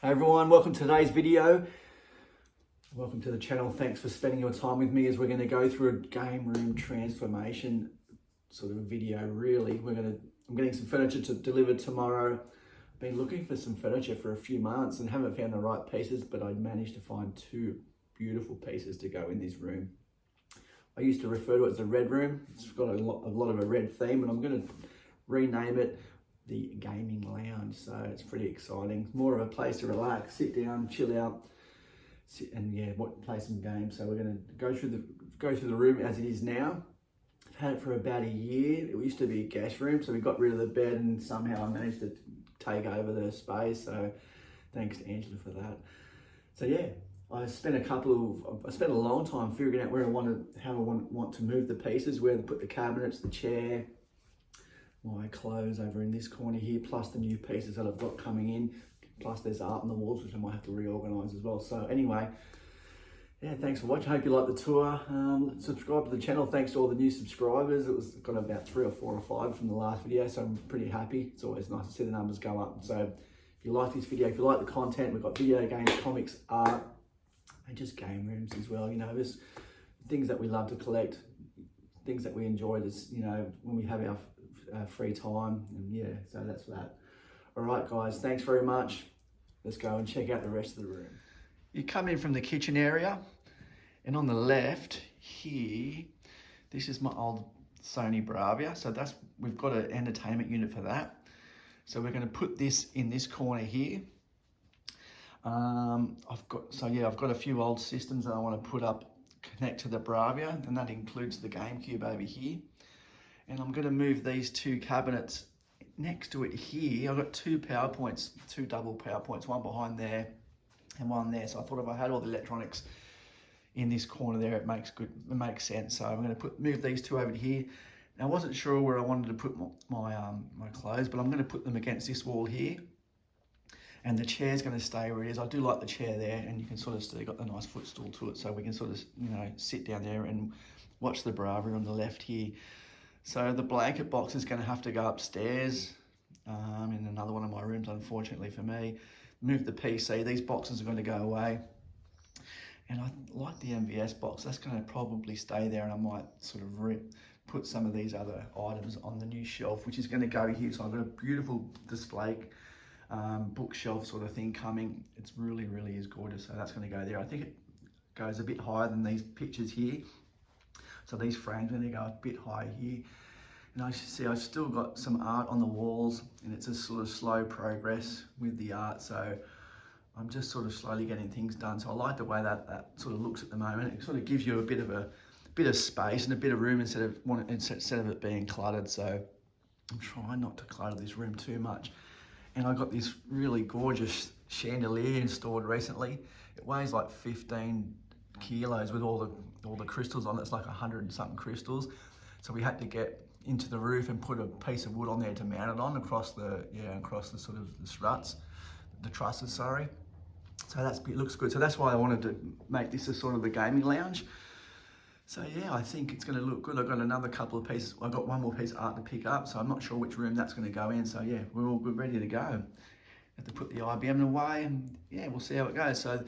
Hey everyone, welcome to today's video. Welcome to the channel. Thanks for spending your time with me as we're going to go through a game room transformation sort of video. Really, I'm getting some furniture delivered tomorrow. I've been looking for some furniture for a few months and haven't found the right pieces, but I managed to find two beautiful pieces to go in this room. I used to refer to it as the red room. It's got a lot of a red theme, and I'm going to rename it the gaming lounge. So it's pretty exciting. More of a place to relax, sit down, chill out, play some games. So we're going to go through the room as it is now. I've had it for about a year. It used to be a guest room, so we got rid of the bed and somehow I managed to take over the space. So thanks to Angela for that. So yeah, I spent a long time figuring out how I want to move the pieces, where to put the cabinets, the chair, my clothes over in this corner here, plus the new pieces that I've got coming in, plus there's art on the walls which I might have to reorganize as well. So anyway, yeah, thanks for watching. Hope you like the tour. Subscribe to the channel. Thanks to all the new subscribers. Got about 3 or 4 or 5 from the last video, so I'm pretty happy. It's always nice to see the numbers go up. So if you like this video, if you like the content, we've got video games, comics, art, and just game rooms as well. You know, there's things that we love to collect, things that we enjoy, when we have our free time, and yeah, so that's that. All right guys, thanks very much. Let's go and check out the rest of the room. You come in from the kitchen area, and on the left here, this is my old Sony Bravia. So we've got an entertainment unit for that. So we're going to put this in this corner here. I've got a few old systems that I want to put up, connect to the Bravia, and that includes the GameCube over here. And I'm going to move these 2 cabinets next to it here. I've got 2 PowerPoints, 2 double PowerPoints, one behind there and one there. So I thought if I had all the electronics in this corner there, it makes sense. So I'm going to move these 2 over to here. Now I wasn't sure where I wanted to put my clothes, but I'm going to put them against this wall here. And the chair's going to stay where it is. I do like the chair there, and you can sort of still got the nice footstool to it, so we can sort of sit down there and watch the Bravia on the left here. So the blanket box is going to have to go upstairs in another one of my rooms, unfortunately for me. Move the PC. These boxes are going to go away. And I like the MVS box. That's going to probably stay there, and I might sort of put some of these other items on the new shelf, which is going to go here. So I've got a beautiful display bookshelf sort of thing coming. It's really, really is gorgeous. So that's going to go there. I think it goes a bit higher than these pictures here. So these frames are going to go a bit higher here. And I've still got some art on the walls, and it's a sort of slow progress with the art. So I'm just sort of slowly getting things done. So I like the way that sort of looks at the moment. It sort of gives you a bit of space and a bit of room instead of it being cluttered. So I'm trying not to clutter this room too much. And I got this really gorgeous chandelier installed recently. It weighs like 15 kilos with all the crystals on it. It's like 100 and something crystals. So we had to get into the roof and put a piece of wood on there to mount it on across the sort of the struts, the trusses, sorry. So it looks good. So that's why I wanted to make this a sort of the gaming lounge. So yeah, I think it's going to look good. I've got another couple of pieces. I've got one more piece of art to pick up, so I'm not sure which room that's going to go in. So yeah, we're all good, ready to go. Have to put the IBM away, and yeah, we'll see how it goes. So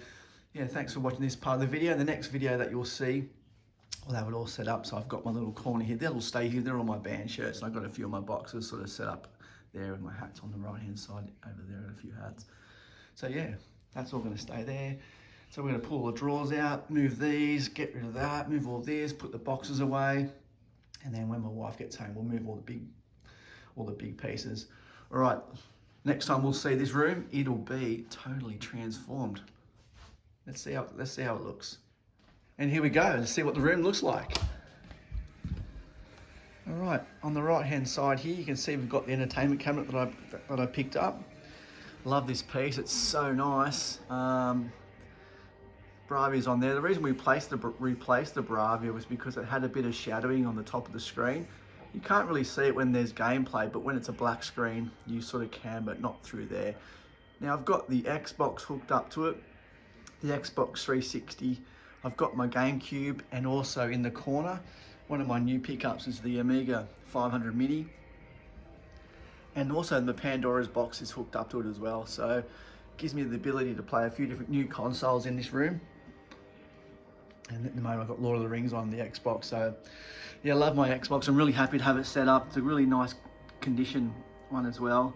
yeah, thanks for watching this part of the video. The next video that you'll see, well, have it all set up. So I've got my little corner here. They'll stay here. They're all my band shirts. And I've got a few of my boxes sort of set up there, with my hats on the right-hand side over there, and a few hats. So yeah, that's all going to stay there. So we're going to pull the drawers out, move these, get rid of that, move all this, put the boxes away. And then when my wife gets home, we'll move all the big pieces. All right, next time we'll see this room, it'll be totally transformed. Let's see how it looks. And here we go. Let's see what the room looks like. All right, on the right-hand side here, you can see we've got the entertainment cabinet that I picked up. Love this piece. It's so nice. Bravia's on there. The reason we replaced the Bravia was because it had a bit of shadowing on the top of the screen. You can't really see it when there's gameplay, but when it's a black screen, you sort of can, but not through there. Now I've got the Xbox hooked up to it, the Xbox 360. I've got my GameCube, and also in the corner, one of my new pickups is the Amiga 500 Mini. And also the Pandora's box is hooked up to it as well. So gives me the ability to play a few different new consoles in this room. And at the moment I've got Lord of the Rings on the Xbox, so yeah, I love my Xbox. I'm really happy to have it set up. It's a really nice condition one as well.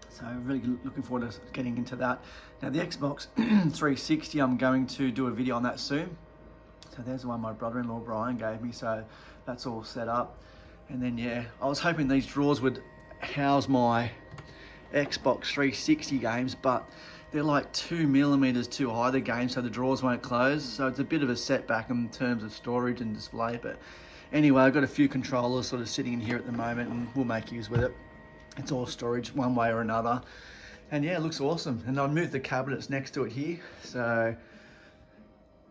So really looking forward to getting into that. Now the Xbox 360, I'm going to do a video on that soon. So there's the one my brother-in-law Brian gave me, so that's all set up. And then yeah, I was hoping these drawers would house my Xbox 360 games, but they're like 2 millimeters too high, the games, so the drawers won't close. So it's a bit of a setback in terms of storage and display. But anyway, I've got a few controllers sort of sitting in here at the moment, and we'll make use with it. It's all storage one way or another. And yeah, it looks awesome. And I moved the cabinets next to it here. So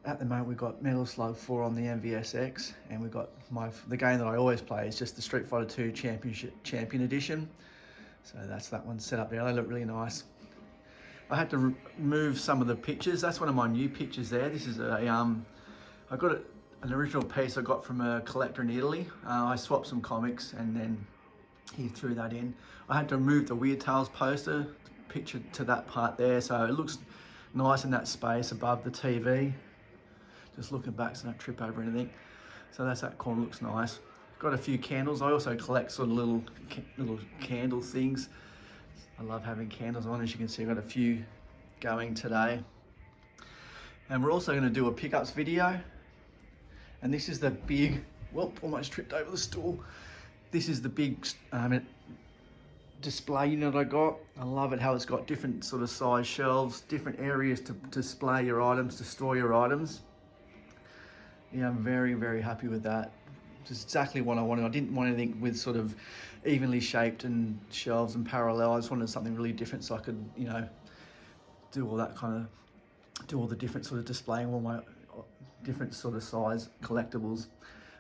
at the moment we've got Metal Slug 4 on the MVSX, and we've got the game that I always play is just the Street Fighter 2 Champion Edition. So that's that one set up there. They look really nice. I had to move some of the pictures. That's one of my new pictures there. This is I got an original piece I got from a collector in Italy. I swapped some comics and then he threw that in. I had to move the Weird Tales poster picture to that part there, so it looks nice in that space above the TV. Just looking back so I don't trip over anything. So that's that corner, looks nice. Got a few candles. I also collect sort of little candle things. I love having candles on. As you can see, I've got a few going today. And we're also going to do a pickups video. And this is the big, well, almost tripped over the stool. This is the big display unit I got. I love it how it's got different sort of size shelves, different areas to display your items, to store your items. Yeah, I'm very, very happy with that. Just exactly what I wanted. I didn't want anything with sort of evenly shaped and shelves and parallel. I just wanted something really different so I could, you know, do all that kind of, do all the different sort of displaying all my different sort of size collectibles.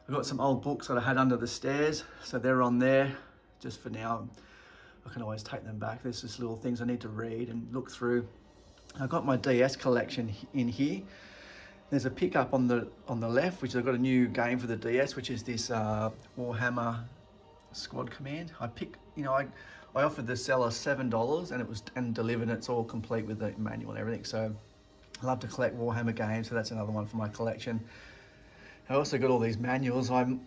I've got some old books that I had under the stairs, so they're on there just for now. I can always take them back. There's just little things I need to read and look through. I've got my DS collection in here. There's a pickup on the left, which I've got a new game for the DS, which is this Warhammer Squad Command. I offered the seller $7 and it was delivered. And it's all complete with the manual and everything. So I love to collect Warhammer games, so that's another one for my collection. I also got all these manuals. I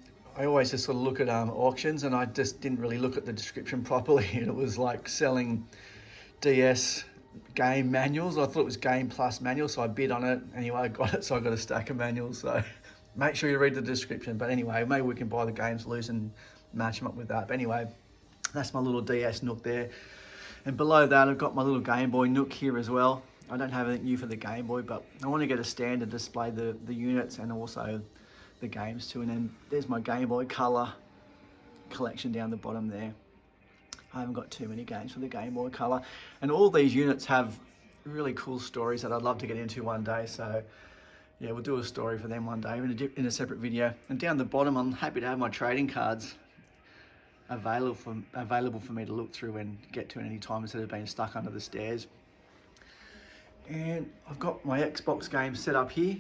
always just sort of look at auctions, and I just didn't really look at the description properly. And it was like selling DS game manuals. I thought it was game plus manual, so I bid on it. Anyway, I got it, so I got a stack of manuals. So make sure you read the description. But anyway, maybe we can buy the games loose and match them up with that. But anyway, that's my little DS Nook there. And below that, I've got my little Game Boy Nook here as well. I don't have anything new for the Game Boy, but I want to get a stand and display the units and also the games too. And then there's my Game Boy Color collection down the bottom there. I haven't got too many games for the Game Boy Color. And all these units have really cool stories that I'd love to get into one day. So yeah, we'll do a story for them one day in a separate video. And down the bottom, I'm happy to have my trading cards available for me to look through and get to at any time instead of being stuck under the stairs. And I've got my Xbox games set up here.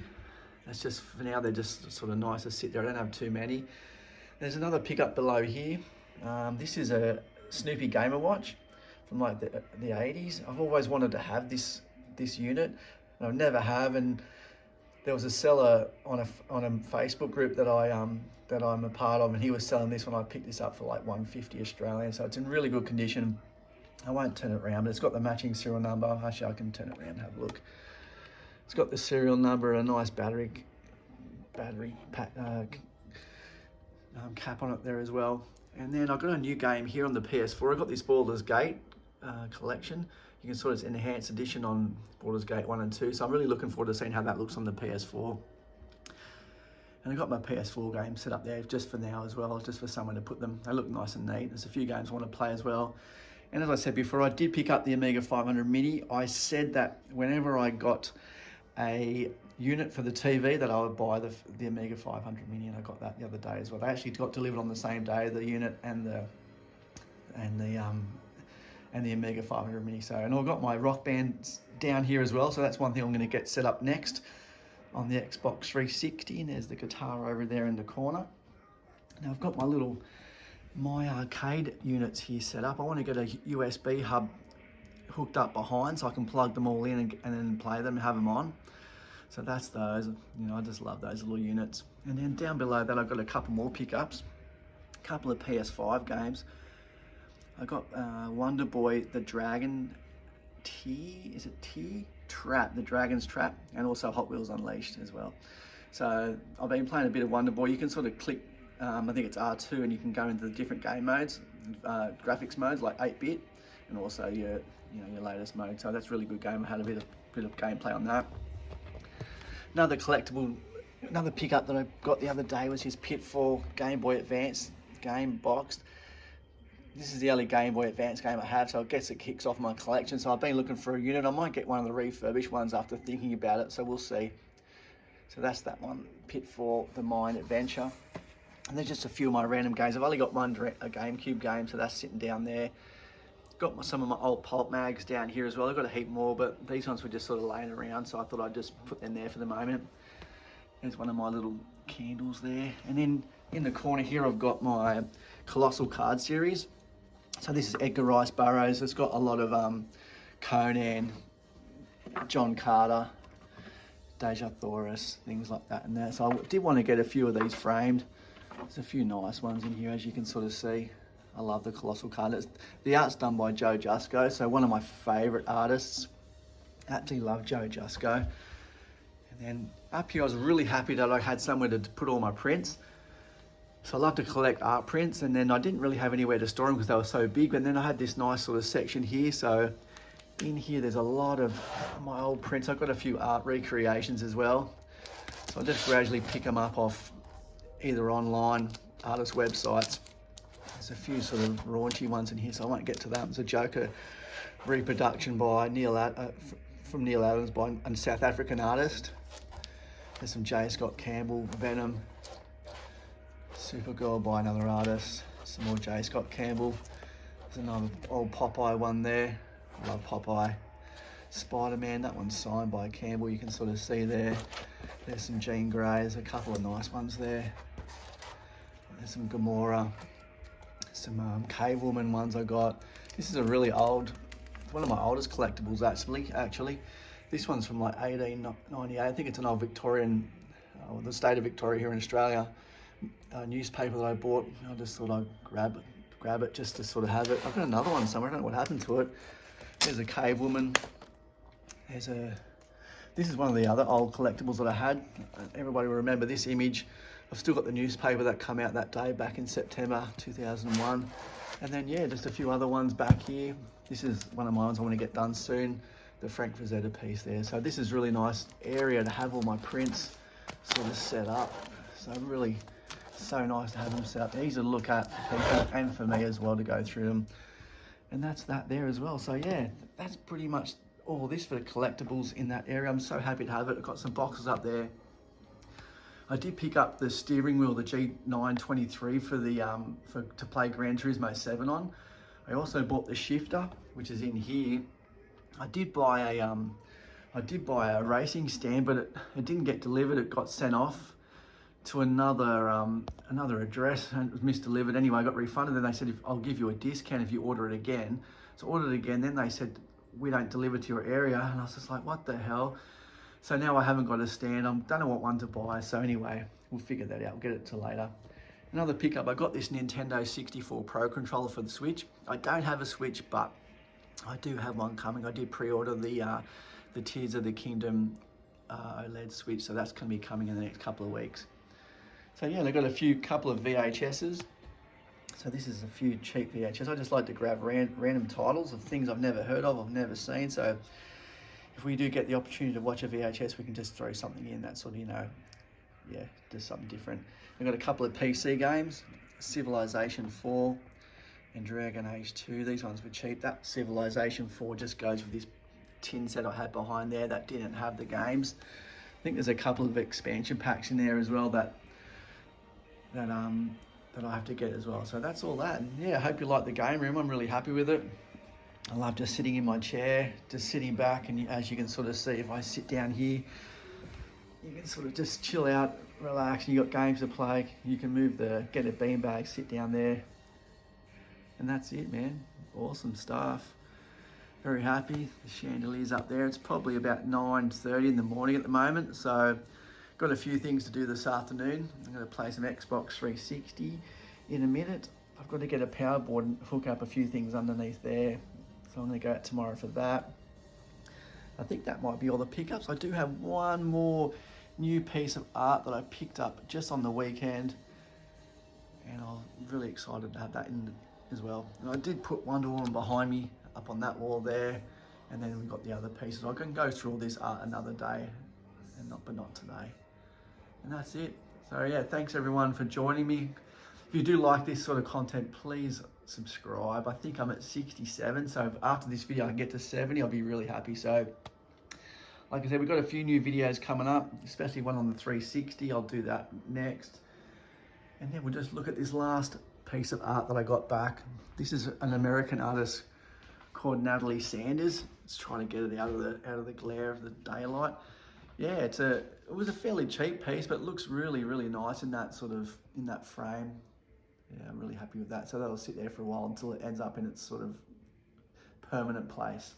That's just, for now, they're just sort of nice to sit there. I don't have too many. There's another pickup below here. This is a Snoopy Gamer Watch from like the 80s. I've always wanted to have this unit, and I never have. And there was a seller on a Facebook group that I'm a part of, and he was selling this when I picked this up for like $150 Australian. So it's in really good condition. I won't turn it around, but it's got the matching serial number. Actually, I can turn it around and have a look. It's got the serial number, a nice battery cap on it there as well. And then I've got a new game here on the PS4. I've got this Baldur's Gate collection. You can sort of, it's an enhanced edition on Baldur's Gate 1 and 2. So I'm really looking forward to seeing how that looks on the PS4. And I've got my PS4 games set up there just for now as well, just for someone to put them. They look nice and neat. There's a few games I want to play as well. And as I said before, I did pick up the Amiga 500 Mini. I said that whenever I got a unit for the TV that I would buy the Amiga 500 Mini, and I got that the other day as well. They actually got delivered on the same day, the unit and the Amiga 500 Mini. So, and I've got my Rock Band down here as well. So that's one thing I'm going to get set up next on the Xbox 360. And there's the guitar over there in the corner. Now I've got my little My Arcade units here set up. I want to get a USB hub hooked up behind, so I can plug them all in and then play them and have them on. So that's those. You know, I just love those little units. And then down below that, I've got a couple more pickups, a couple of PS5 games. I got Wonder Boy, the Dragon Trap, the Dragon's Trap, and also Hot Wheels Unleashed as well. So I've been playing a bit of Wonder Boy. You can sort of click, I think it's R2, and you can go into the different game modes, graphics modes like 8-bit, and also your latest mode. So that's a really good game. I had a bit of gameplay on that. Another pickup that I got the other day was his Pitfall Game Boy Advance game boxed. This is the only Game Boy Advance game I have, so I guess it kicks off my collection. So I've been looking for a unit. I might get one of the refurbished ones after thinking about it, so we'll see. So that's that one, Pitfall, The Mine Adventure. And there's just a few of my random games. I've only got a GameCube game, so that's sitting down there. Got some of my old Pulp mags down here as well. I've got a heap more, but these ones were just sort of laying around, so I thought I'd just put them there for the moment. There's one of my little candles there. And then in the corner here, I've got my Colossal Card series. So this is Edgar Rice Burroughs. It's got a lot of Conan, John Carter, Dejah Thoris, things like that in there. So I did want to get a few of these framed. There's a few nice ones in here, as you can sort of see. I love the Colossal Card. The art's done by Joe Jusko, so one of my favourite artists. Absolutely love Joe Jusko. And then up here, I was really happy that I had somewhere to put all my prints. So I love to collect art prints, and then I didn't really have anywhere to store them because they were so big. And then I had this nice sort of section here. So in here, there's a lot of my old prints. I've got a few art recreations as well. So I just gradually pick them up off either online artist websites. There's a few sort of raunchy ones in here, so I won't get to that. It's a Joker reproduction by from Neil Adams by a South African artist. There's some J. Scott Campbell, Venom. Supergirl by another artist. Some more J. Scott Campbell. There's another old Popeye one there. I love Popeye. Spider-Man, that one's signed by Campbell, you can sort of see there. There's some Jean Grey, there's a couple of nice ones there. There's some Gamora. Some Cave Woman ones I got. This is a really old, one of my oldest collectibles actually. This one's from like 1898. I think it's an old Victorian, the state of Victoria here in Australia, newspaper that I bought. I just thought I'd grab it just to sort of have it. I've got another one somewhere, I don't know what happened to it. There's a Cave Woman. This is one of the other old collectibles that I had. Everybody will remember this image. I've still got the newspaper that came out that day back in September 2001. And then, yeah, just a few other ones back here. This is one of my ones I want to get done soon, the Frank Frazetta piece there. So this is really nice area to have all my prints sort of set up. So really, so nice to have them set up. They're easy to look at for people and for me as well to go through them. And that's that there as well. So yeah, that's pretty much all this for the collectibles in that area. I'm so happy to have it. I've got some boxes up there. I did pick up the steering wheel, the G923 for the to play Gran Turismo 7 on. I also bought the shifter, which is in here. I did buy a racing stand, but it didn't get delivered. It got sent off to another address and it was misdelivered. Anyway, I got refunded. Then they said, I'll give you a discount if you order it again. So I ordered it again. Then they said, we don't deliver to your area. And I was just like, what the hell? So now I haven't got a stand. I don't know what one to buy. So anyway, we'll figure that out. We'll get it to later. Another pickup, I got this Nintendo 64 Pro controller for the Switch. I don't have a Switch, but I do have one coming. I did pre-order the Tears of the Kingdom OLED Switch, so that's going to be coming in the next couple of weeks. So yeah, I got a couple of VHSs. So this is a few cheap VHS. I just like to grab random titles of things I've never heard of, I've never seen. So if we do get the opportunity to watch a VHS, we can just throw something in that sort of, yeah, just something different. I've got a couple of PC games, Civilization 4 and Dragon Age 2. These ones were cheap. That Civilization 4 just goes with this tin set I had behind there that didn't have the games. I think there's a couple of expansion packs in there as well that I have to get as well. So that's all that. And yeah, I hope you like the game room. I'm really happy with it. I love just sitting in my chair, just sitting back, and as you can sort of see, if I sit down here, you can sort of just chill out, relax. You got games to play. You can get a beanbag, sit down there, and that's it, man. Awesome stuff. Very happy. The chandelier's up there. It's probably about 9:30 in the morning at the moment, so got a few things to do this afternoon. I'm going to play some Xbox 360 in a minute. I've got to get a power board and hook up a few things underneath there, so I'm going to go out tomorrow for that. I think that might be all the pickups. I do have one more new piece of art that I picked up just on the weekend, and I'm really excited to have that in as well. And I did put Wonder Woman behind me up on that wall there, and then we've got the other pieces. I can go through all this art another day, but not today. And that's it. So yeah, thanks everyone for joining me. If you do like this sort of content, please subscribe. I think I'm at 67, so if after this video I can get to 70, I'll be really happy. So like I said, we've got a few new videos coming up, especially one on the 360. I'll do that next. And then we'll just look at this last piece of art that I got back. This is an American artist called Natalie Sanders. It's trying to get it out of the glare of the daylight. Yeah, it was a fairly cheap piece, but it looks really, really nice in that frame. Yeah, I'm really happy with that. So that'll sit there for a while until it ends up in its sort of permanent place.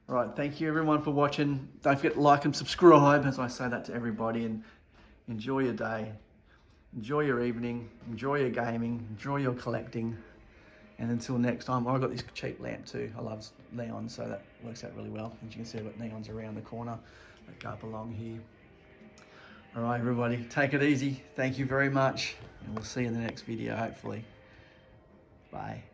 All right, thank you everyone for watching. Don't forget to like and subscribe, as I say that to everybody, and enjoy your day. Enjoy your evening, enjoy your gaming, enjoy your collecting. And until next time, I've got this cheap lamp too. I love neon, so that works out really well. As you can see, I've got neons around the corner that go up along here. All right, everybody, take it easy. Thank you very much, and we'll see you in the next video, hopefully. Bye.